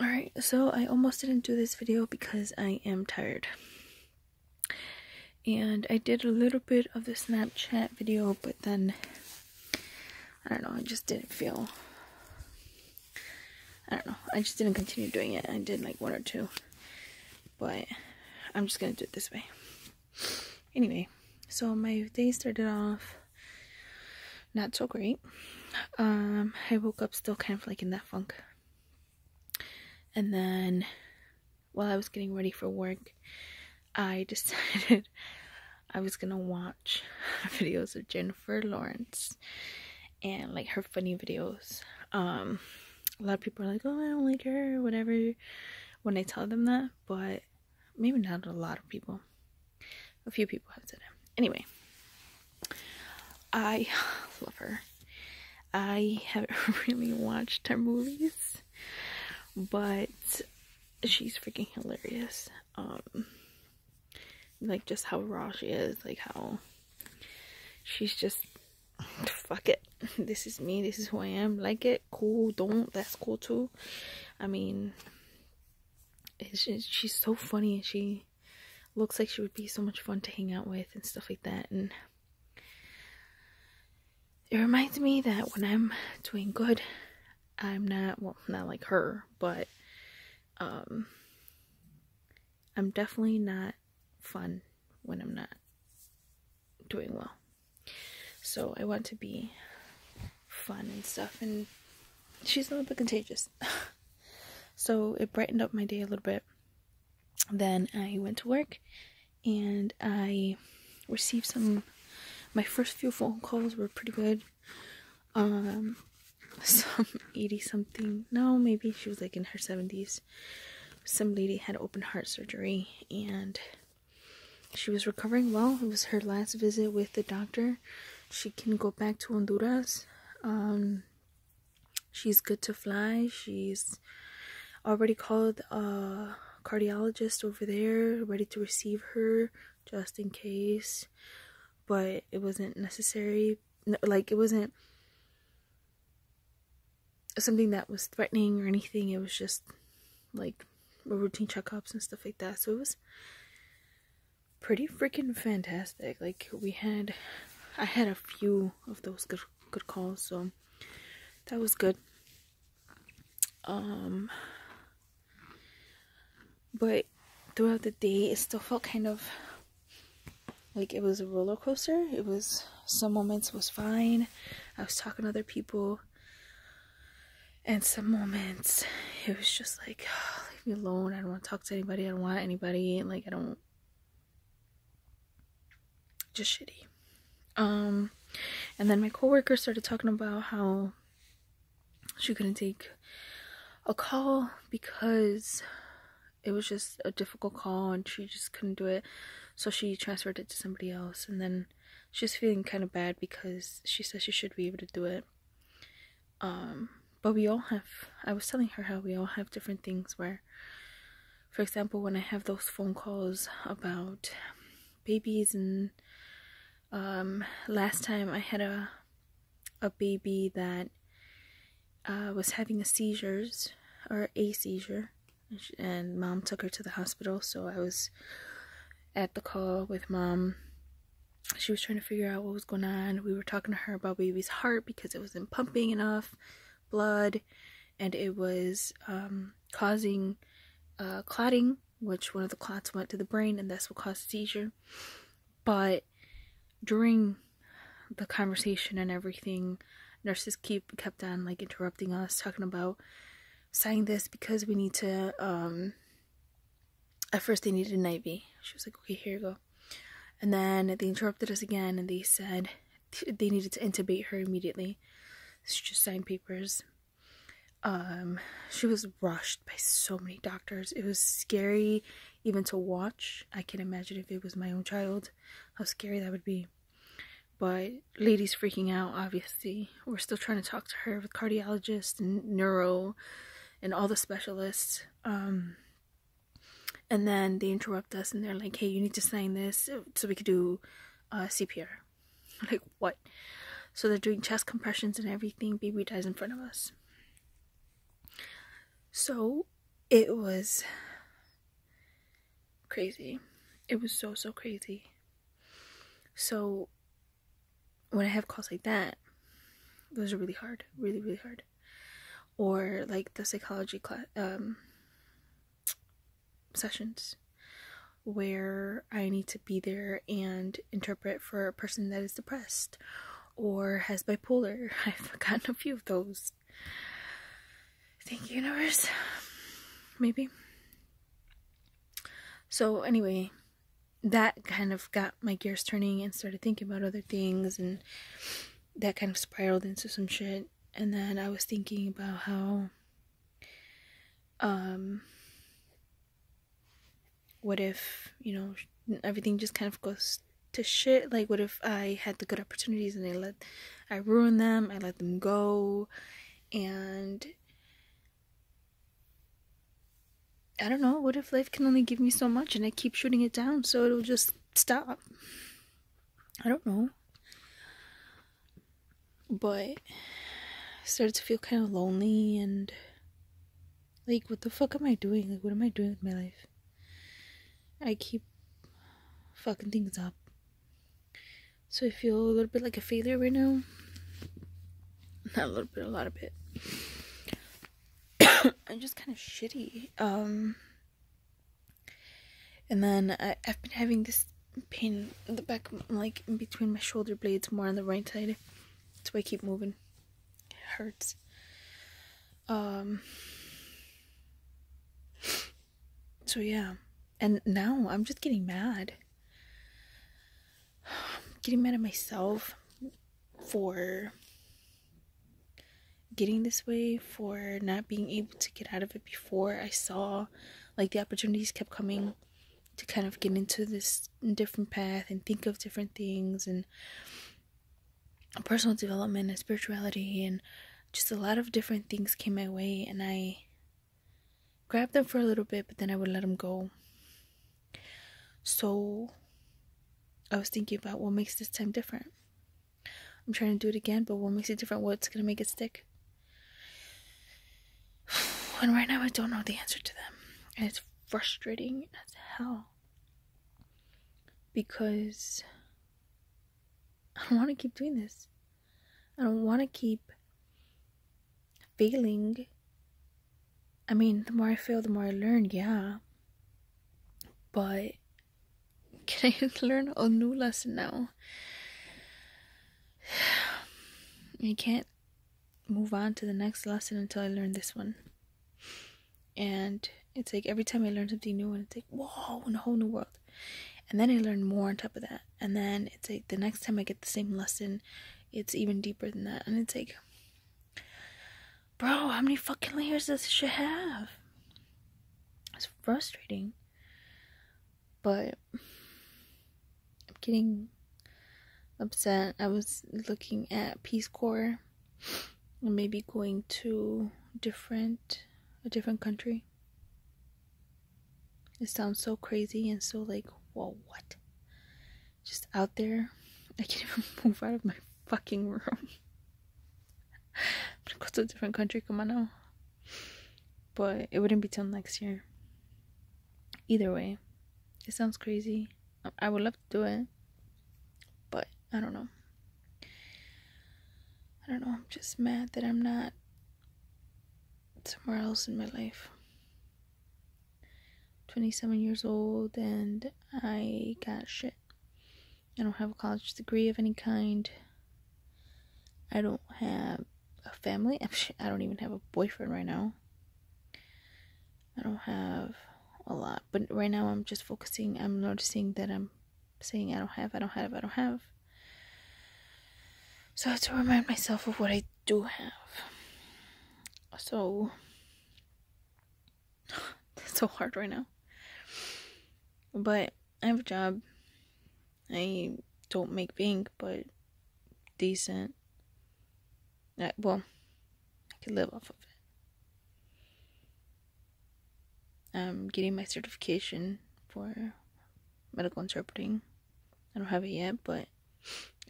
Alright, so I almost didn't do this video because I am tired. And I did a little bit of the Snapchat video, but then, I don't know, I just didn't feel, I don't know, I just didn't continue doing it. I did like one or two, but I'm just gonna do it this way. Anyway, so my day started off not so great. I woke up still kind of like in that funk. And then while I was getting ready for work, I decided I was gonna watch videos of Jennifer Lawrence and like her funny videos. A lot of people are like, oh, I don't like her or whatever when I tell them that, but maybe not a lot of people. A few people have said it. Anyway, I love her. I haven't really watched her movies, but she's freaking hilarious. Like just how raw she is, like how she's just, fuck it, this is me, this is who I am, like it, cool, don't, that's cool too. I mean, she's so funny, and she looks like she would be so much fun to hang out with and stuff like that. And it reminds me that when I'm doing good, I'm not, well, not like her, but I'm definitely not fun when I'm not doing well. So I want to be fun and stuff, and she's a little bit contagious. So it brightened up my day a little bit. Then I went to work, and I received my first few phone calls were pretty good. Some 80 something, no, maybe she was like in her 70s. Some lady had open heart surgery, and she was recovering well. It was her last visit with the doctor. She can go back to Honduras. She's good to fly. She's already called a cardiologist over there, ready to receive her just in case. But it wasn't necessary. Like, it wasn't something that was threatening or anything. It was just like routine checkups and stuff like that. So it was pretty freaking fantastic. Like, I had a few of those good calls, so that was good. But throughout the day, it still felt kind of like it was a roller coaster. It was, some moments was fine, I was talking to other people, and some moments it was just like, oh, leave me alone, I don't want to talk to anybody, I don't want anybody, like, I don't, just shitty. And then my coworker started talking about how she couldn't take a call because it was just a difficult call and she just couldn't do it, so she transferred it to somebody else. And then she's feeling kind of bad because she says she should be able to do it. But we all have, I was telling her how we all have different things where, for example, when I have those phone calls about babies, and last time I had a baby that was having a seizure, and mom took her to the hospital. So I was at the call with mom. She was trying to figure out what was going on. We were talking to her about baby's heart because it wasn't pumping enough blood, and it was causing clotting, which one of the clots went to the brain, and that's what caused the seizure. But during the conversation and everything, nurses kept on like interrupting us, talking about sign this because we need to, at first they needed an IV. She was like, okay, here you go. And then they interrupted us again, and they said they needed to intubate her immediately. She just signed papers. She was rushed by so many doctors. It was scary even to watch. I can imagine if it was my own child, how scary that would be. But lady's freaking out, obviously. We're still trying to talk to her with cardiologists and neuro and all the specialists. And then they interrupt us and they're like, hey, you need to sign this so we could do CPR. Like, what? So they're doing chest compressions and everything. Baby dies in front of us. So it was crazy. It was so crazy. So when I have calls like that, those are really hard, really hard. Or like the psychology class sessions where I need to be there and interpret for a person that is depressed or has bipolar. I've gotten a few of those. Thank you, universe. Maybe. So anyway, that kind of got my gears turning and started thinking about other things, and that kind of spiraled into some shit. And then I was thinking about how what if, everything just kind of goes to shit? Like, what if I had the good opportunities and I ruined them, I let them go, and I don't know, what if life can only give me so much and I keep shooting it down so it'll just stop? I don't know. But I started to feel kind of lonely and like, what the fuck am I doing? Like, what am I doing with my life? I keep fucking things up. So I feel a little bit like a failure right now. Not a little bit, a lot of it. I'm just kind of shitty. And then I've been having this pain in the back, like in between my shoulder blades, more on the right side. That's why I keep moving. It hurts. So yeah. And now I'm just getting mad. Getting mad at myself for getting this way, for not being able to get out of it before I saw, like, the opportunities kept coming to kind of get into this different path and think of different things, and personal development and spirituality, and just a lot of different things came my way, and I grabbed them for a little bit, but then I would let them go. So I was thinking about what makes this time different. I'm trying to do it again, but what makes it different? What's gonna make it stick? And right now I don't know the answer to them, and it's frustrating as hell because I don't want to keep doing this. I don't want to keep failing. I mean, the more I fail, the more I learn, yeah, but can I learn a new lesson now? I can't move on to the next lesson until I learn this one. And it's like every time I learn something new, and it's like, whoa, in a whole new world. And then I learn more on top of that. And then it's like the next time I get the same lesson, it's even deeper than that. And it's like, bro, how many fucking layers does this shit have? It's frustrating. But I'm getting upset. I was looking at Peace Corps and maybe going to a different country. It sounds so crazy and so like, whoa, what? Just out there. I can't even move out of my fucking room. I'm gonna go to a different country, come on now. But it wouldn't be till next year. Either way, it sounds crazy. I would love to do it, but I don't know. I'm just mad that I'm not somewhere else in my life. 27 years old and I got shit. I don't have a college degree of any kind. I don't have a family. I don't even have a boyfriend right now. I don't have a lot. But right now I'm just focusing. I'm noticing that I'm saying I don't have. So I have to remind myself of what I do have. So it's so hard right now. But I have a job. I don't make bank, but decent. I can live off of it. I'm getting my certification for medical interpreting. I don't have it yet, but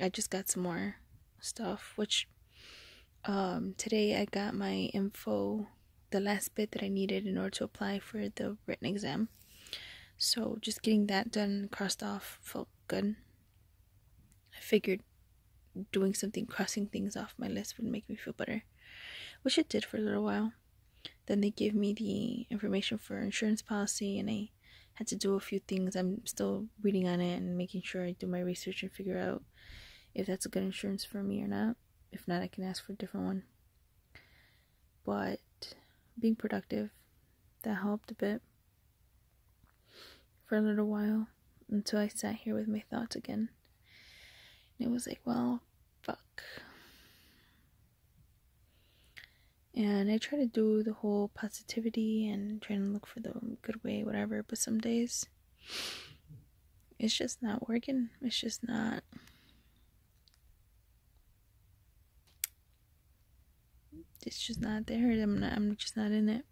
I just got some more stuff, which today I got my info the last bit that I needed in order to apply for the written exam. So just getting that done, crossed off, felt good. I figured doing something, crossing things off my list would make me feel better, which it did for a little while. Then they gave me the information for insurance policy, and I had to do a few things. I'm still reading on it and making sure I do my research and figure out if that's a good insurance for me or not. If not, I can ask for a different one. But being productive, that helped a bit for a little while, until I sat here with my thoughts again. And it was like, well, fuck. And I try to do the whole positivity and trying to look for the good way, whatever, but some days it's just not working. It's just not. It's just not there. I'm just not in it.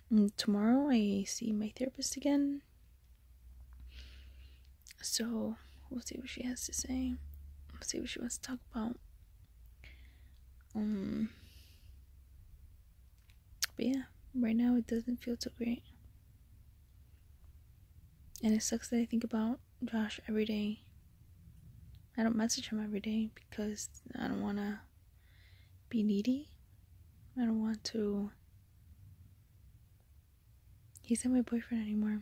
And tomorrow I see my therapist again. So we'll see what she has to say. We'll see what she wants to talk about. But yeah, right now it doesn't feel so great. And it sucks that I think about Josh every day. I don't message him every day because I don't want to be needy. I don't want to. He's not my boyfriend anymore.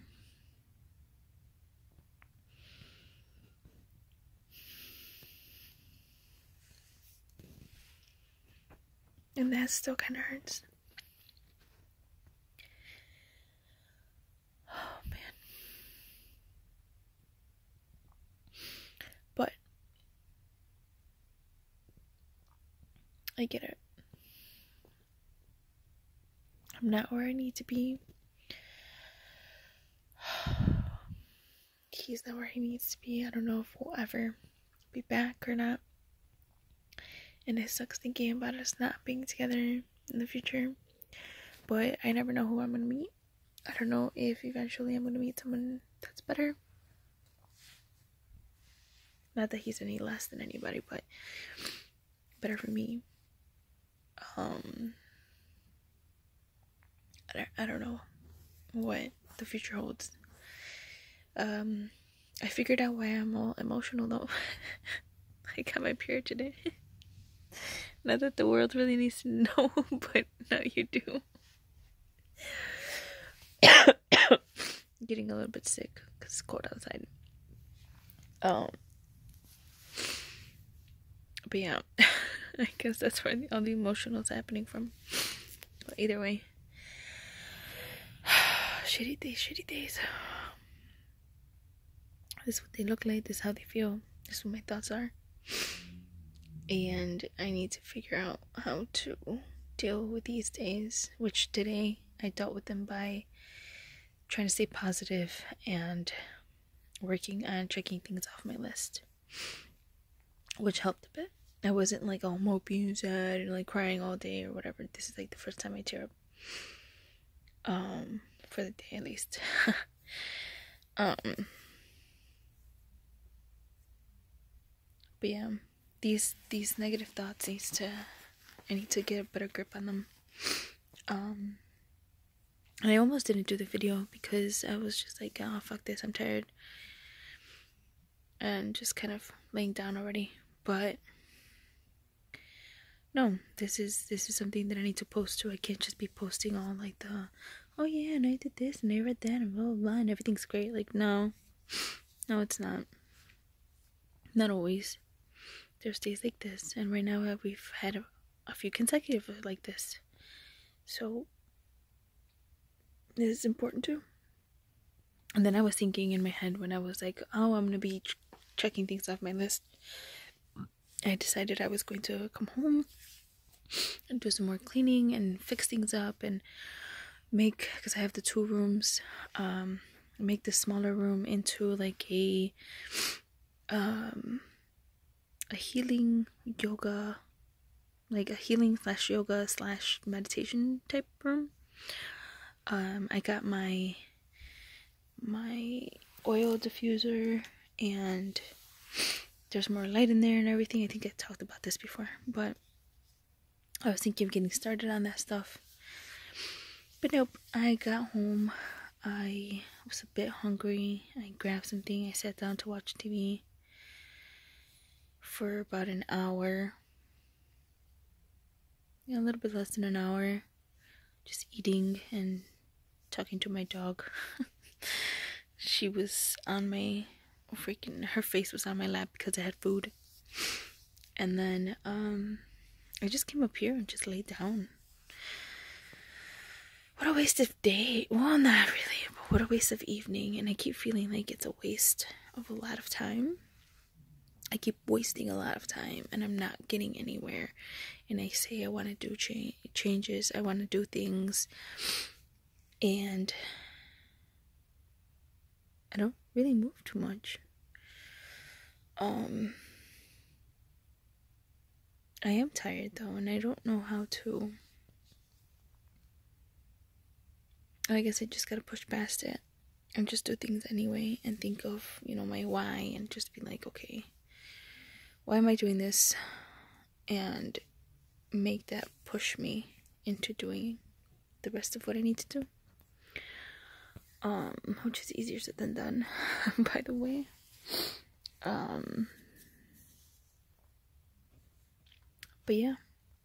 And that still kind of hurts. Oh, man. But I get it. I'm not where I need to be. He's not where he needs to be. I don't know if we'll ever be back or not. And it sucks thinking about us not being together in the future. But I never know who I'm going to meet. I don't know if eventually I'm going to meet someone that's better. Not that he's any less than anybody, but better for me. I don't know what the future holds. I figured out why I'm all emotional though. I got my period today. Not that the world really needs to know, but now you do. Getting a little bit sick because it's cold outside. But yeah, I guess that's where all the emotional is happening from. But either way, shitty days. This is what they look like. This is how they feel. This is what my thoughts are. And I need to figure out how to deal with these days. Which today I dealt with them by trying to stay positive and working on checking things off my list, which helped a bit. I wasn't like all mopey and sad and like crying all day or whatever. This is like the first time I tear up. For the day at least. But yeah, these negative thoughts I need to get a better grip on them. And I almost didn't do the video because I was just like, oh fuck this, I'm tired, and just kind of laying down already. But no, this is something that I need to post to. I can't just be posting all like the, oh yeah, and I did this and I read that and blah blah blah and everything's great. Like no, it's not. Not always. There's days like this, and right now we've had a few consecutive like this, so this is important too. And then I was thinking in my head when I was like, oh, I'm gonna be checking things off my list, I decided I was going to come home and do some more cleaning and fix things up and make, because I have the 2 rooms, make the smaller room into like a healing yoga, like a healing / yoga / meditation type room. I got my oil diffuser, and there's more light in there and everything. I think I talked about this before, but I was thinking of getting started on that stuff. But nope, I got home. I was a bit hungry. I grabbed something. I sat down to watch TV for about an hour. Yeah, a little bit less than an hour. Just eating and talking to my dog. She was on my her face was on my lap because I had food. And then I just came up here and just laid down. What a waste of day. Well, not really, but what a waste of evening. And I keep feeling like it's a waste of a lot of time. I keep wasting a lot of time and I'm not getting anywhere. And I say I want to do changes. I want to do things. And I don't really move too much. I am tired though, and I don't know how to. I guess I just gotta push past it and just do things anyway and think of, my why and just be like, okay, why am I doing this? And make that push me into doing the rest of what I need to do. Which is easier said than done, by the way. But yeah,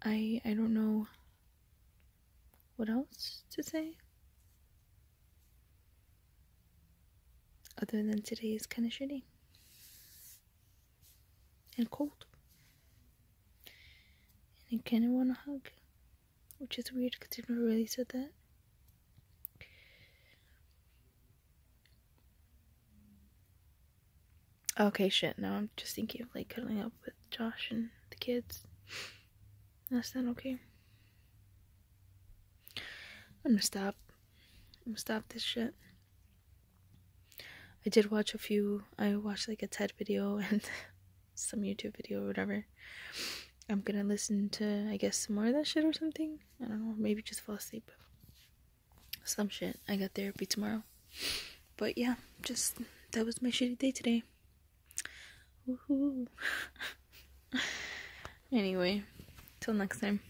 I don't know what else to say. Other than today is kind of shitty. And cold. And I kind of want a hug. Which is weird because I've never really said that. Okay, shit, now I'm just thinking of like cuddling up with Josh and the kids. That's not okay. I'm gonna stop. I'm gonna stop this shit. I did watch I watched like a TED video and some YouTube video or whatever. I'm gonna listen to, I guess, some more of that shit or something. I don't know, maybe just fall asleep. Some shit. I got therapy tomorrow. But yeah, that was my shitty day today. Woohoo. Anyway, till next time.